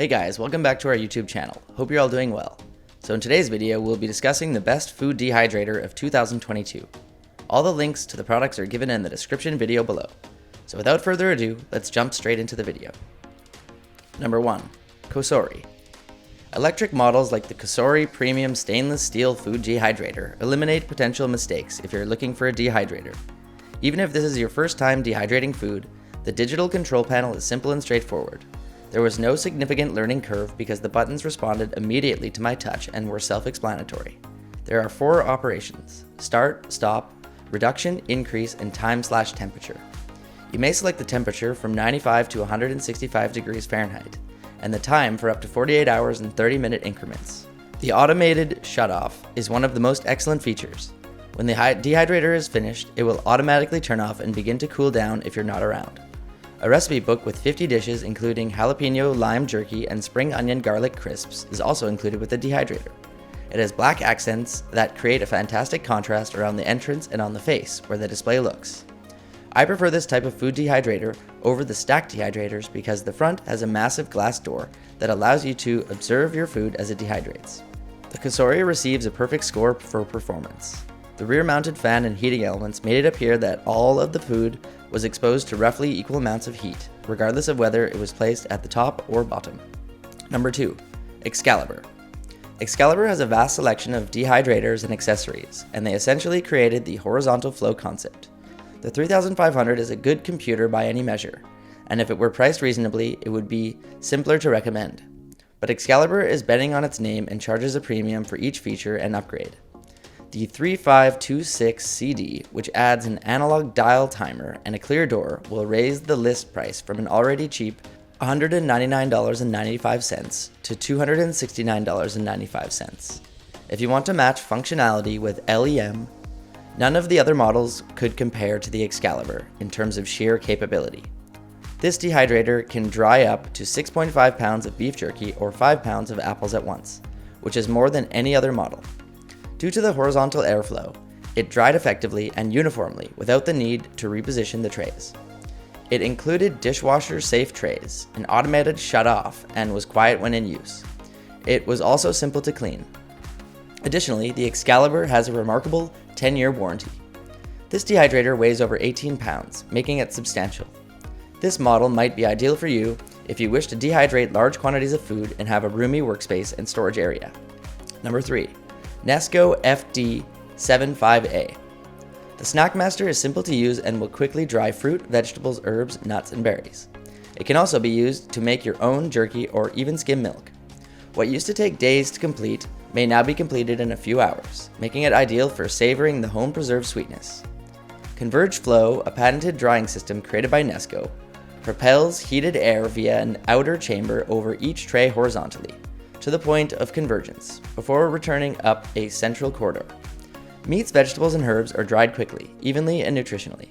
Hey guys, welcome back to our YouTube channel. Hope you're all doing well. So in today's video, we'll be discussing the best food dehydrator of 2022. All the links to the products are given in the description video below. So without further ado, let's jump straight into the video. Number 1. Cosori. Electric models like the Cosori Premium Stainless Steel Food Dehydrator eliminate potential mistakes if you're looking for a dehydrator. Even if this is your first time dehydrating food, the digital control panel is simple and straightforward. There was no significant learning curve because the buttons responded immediately to my touch and were self-explanatory. There are 4 operations: start, stop, reduction, increase, and time/temperature. You may select the temperature from 95 to 165 degrees Fahrenheit, and the time for up to 48 hours in 30-minute increments. The automated shut-off is one of the most excellent features. When the dehydrator is finished, it will automatically turn off and begin to cool down if you're not around. A recipe book with 50 dishes including jalapeno lime jerky and spring onion garlic crisps is also included with the dehydrator. It has black accents that create a fantastic contrast around the entrance and on the face where the display looks. I prefer this type of food dehydrator over the stacked dehydrators because the front has a massive glass door that allows you to observe your food as it dehydrates. The Cosori receives a perfect score for performance. The rear-mounted fan and heating elements made it appear that all of the food was exposed to roughly equal amounts of heat, regardless of whether it was placed at the top or bottom. Number 2. Excalibur. Excalibur has a vast selection of dehydrators and accessories, and they essentially created the horizontal flow concept. The 3500 is a good computer by any measure, and if it were priced reasonably, it would be simpler to recommend. But Excalibur is betting on its name and charges a premium for each feature and upgrade. The 3526 CD, which adds an analog dial timer and a clear door, will raise the list price from an already cheap $199.95 to $269.95. If you want to match functionality with LEM, none of the other models could compare to the Excalibur in terms of sheer capability. This dehydrator can dry up to 6.5 pounds of beef jerky or 5 pounds of apples at once, which is more than any other model. Due to the horizontal airflow, it dried effectively and uniformly without the need to reposition the trays. It included dishwasher-safe trays, an automated shut-off, and was quiet when in use. It was also simple to clean. Additionally, the Excalibur has a remarkable 10-year warranty. This dehydrator weighs over 18 pounds, making it substantial. This model might be ideal for you if you wish to dehydrate large quantities of food and have a roomy workspace and storage area. Number 3. Nesco FD-75A. The Snackmaster is simple to use and will quickly dry fruit, vegetables, herbs, nuts, and berries. It can also be used to make your own jerky or even skim milk. What used to take days to complete may now be completed in a few hours, making it ideal for savoring the home-preserved sweetness. Converged Flow, a patented drying system created by Nesco, propels heated air via an outer chamber over each tray horizontally, to the point of convergence, before returning up a central corridor. Meats, vegetables, and herbs are dried quickly, evenly, and nutritionally.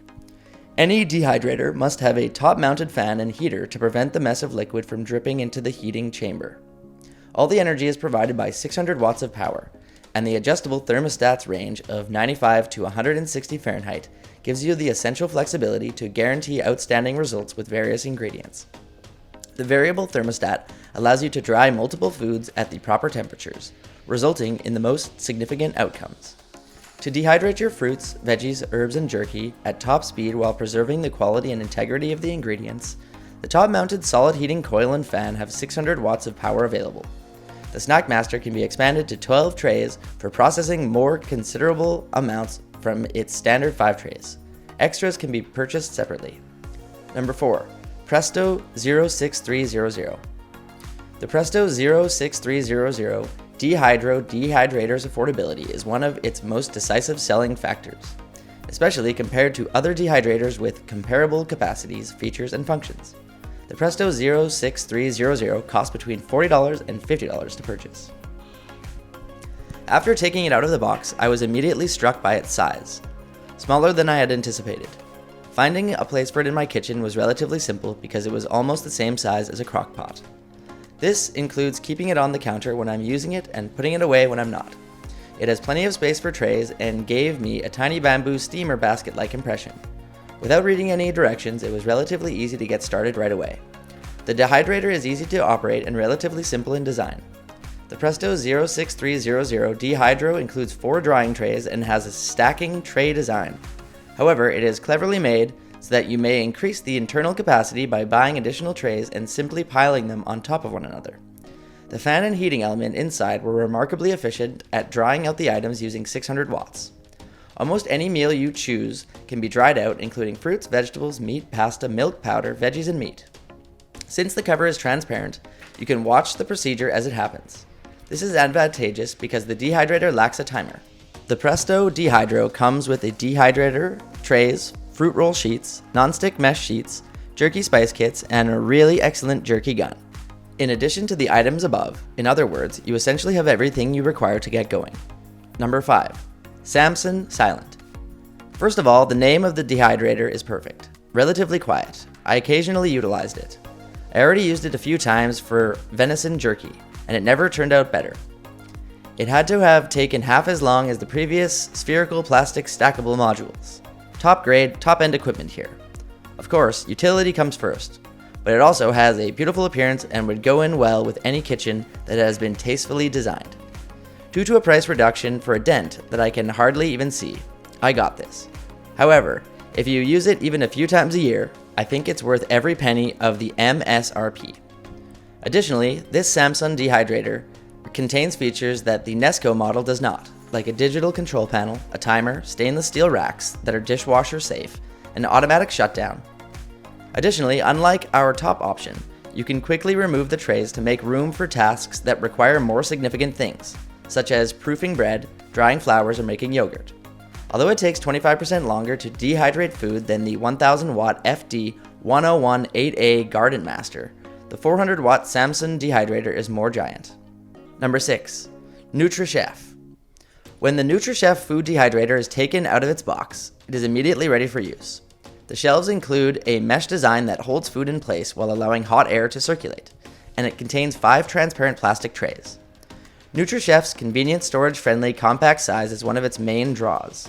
Any dehydrator must have a top-mounted fan and heater to prevent the mess of liquid from dripping into the heating chamber. All the energy is provided by 600 watts of power, and the adjustable thermostat's range of 95 to 160 Fahrenheit gives you the essential flexibility to guarantee outstanding results with various ingredients. The variable thermostat allows you to dry multiple foods at the proper temperatures, resulting in the most significant outcomes. To dehydrate your fruits, veggies, herbs, and jerky at top speed while preserving the quality and integrity of the ingredients, the top-mounted solid heating coil and fan have 600 watts of power available. The Snackmaster can be expanded to 12 trays for processing more considerable amounts from its standard 5 trays. Extras can be purchased separately. Number 4. Presto 06300. The Presto 06300 dehydrator's affordability is one of its most decisive selling factors, especially compared to other dehydrators with comparable capacities, features, and functions. The Presto 06300 costs between $40 and $50 to purchase. After taking it out of the box, I was immediately struck by its size, smaller than I had anticipated. Finding a place for it in my kitchen was relatively simple because it was almost the same size as a crock pot. This includes keeping it on the counter when I'm using it and putting it away when I'm not. It has plenty of space for trays and gave me a tiny bamboo steamer basket-like impression. Without reading any directions, it was relatively easy to get started right away. The Dehydrator is easy to operate and relatively simple in design. The Presto 06300 Dehydro includes 4 drying trays and has a stacking tray design. However, it is cleverly made so that you may increase the internal capacity by buying additional trays and simply piling them on top of one another. The fan and heating element inside were remarkably efficient at drying out the items using 600 watts. Almost any meal you choose can be dried out, including fruits, vegetables, meat, pasta, milk, powder, veggies, and meat. Since the cover is transparent, you can watch the procedure as it happens. This is advantageous because the Dehydrator lacks a timer. The Presto Dehydro comes with a dehydrator, trays, fruit roll sheets, non-stick mesh sheets, jerky spice kits, and a really excellent jerky gun. In addition to the items above, in other words, you essentially have everything you require to get going. Number 5. Samson Silent. First of all, the name of the Dehydrator is perfect. Relatively quiet. I occasionally utilized it. I already used it a few times for venison jerky, and it never turned out better. It had to have taken half as long as the previous spherical plastic stackable modules. Top grade, top end equipment here. Of course, utility comes first, but it also has a beautiful appearance and would go in well with any kitchen that has been tastefully designed. Due to a price reduction for a dent that I can hardly even see, I got this. However, if you use it even a few times a year, I think it's worth every penny of the MSRP. Additionally, this Samsung Dehydrator contains features that the Nesco model does not, like a digital control panel, a timer, stainless steel racks that are dishwasher safe, and automatic shutdown. Additionally, unlike our top option, you can quickly remove the trays to make room for tasks that require more significant things, such as proofing bread, drying flowers, or making yogurt. Although it takes 25% longer to dehydrate food than the 1000 watt FD-75A Garden Master, the 400 watt Samson Dehydrator is more giant. Number 6. NutriChef. When the NutriChef food dehydrator is taken out of its box, it is immediately ready for use. The shelves include a mesh design that holds food in place while allowing hot air to circulate, and it contains 5 transparent plastic trays. NutriChef's convenient, storage-friendly, compact size is one of its main draws.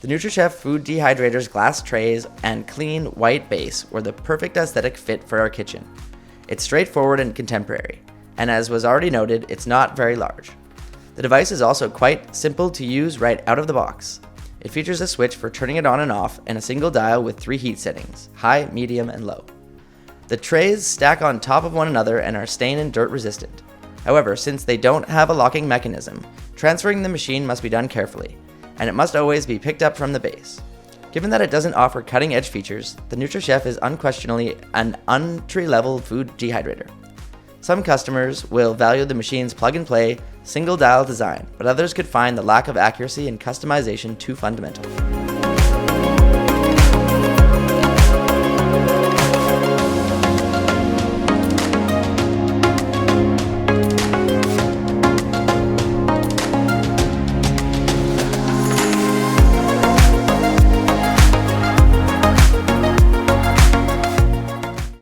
The NutriChef food dehydrator's glass trays and clean, white base were the perfect aesthetic fit for our kitchen. It's straightforward and contemporary, and as was already noted, it's not very large. The device is also quite simple to use right out of the box. It features a switch for turning it on and off and a single dial with 3 heat settings, high, medium, and low. The trays stack on top of one another and are stain and dirt resistant. However, since they don't have a locking mechanism, transferring the machine must be done carefully, and it must always be picked up from the base. Given that it doesn't offer cutting-edge features, the NutriChef is unquestionably an entry-level food dehydrator. Some customers will value the machine's plug-and-play, single-dial design, but others could find the lack of accuracy and customization too fundamental.